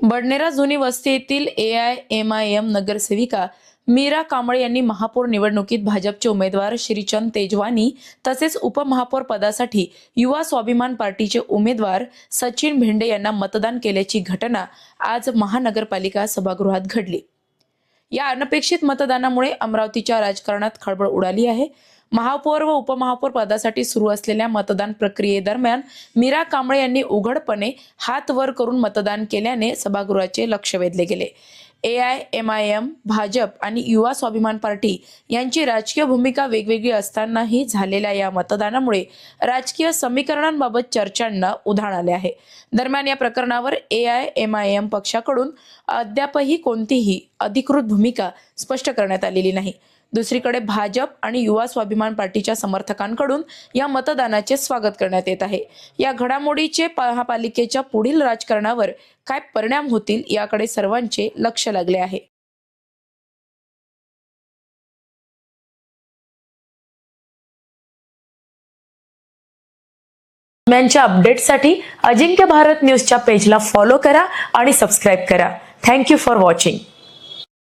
बडनेरा जुनी वस्ती येथील AIMIM नगरसेविका मीरा कांबळे यांनी महापौर निवडणुकीत भाजपचे उमेदवार श्रीचंद तेजवानी तसेच उपमहापौर पदासाठी युवा स्वाभिमान पार्टीचे उमेदवार सचिन भेंडे यांना मतदान केल्याची घटना आज महानगरपालिका सभागृहात घडली। या अनपेक्षित मतदानामुळे अमरावतीच्या राजकारणात खळबळ उडाली आहे। महापौर व उपमहापौर पदासाठी सुरू असलेल्या मतदान प्रक्रियेदरम्यान मीरा कांबळे यांनी उघडपणे हात वर करून मतदान केल्याने सभागृहाचे लक्ष वेधले गेले। AIMIM, भाजप आणि युवा स्वाभिमान पार्टी यांची राजकीय भूमिका वेगवेगळी असतानाही झालेल्या या मतदानामुळे राजकीय समीकरणांबाबत चर्चांना उधाण आले आहे। दरम्यान या प्रकरणावर AIMIM पक्षाकडून अद्यापही कोणतीही अधिकृत भूमिका स्पष्ट करण्यात आलेली नाही। दुसरीकडे भाजप आणि युवा स्वाभिमान पार्टीच्या समर्थकांकडून या मतदानाचे स्वागत करण्यात येत आहे। या घडामोडीचे महापालिकेच्या पुढील राजकारणावर काय परिणाम होतील याकडे सर्वांचे लक्ष लागले आहे। बातम्यांच्या अपडेटसाठी अजिंक्य भारत न्यूजच्या पेजला फॉलो करा आणि सबस्क्राइब करा। Thank you for watching.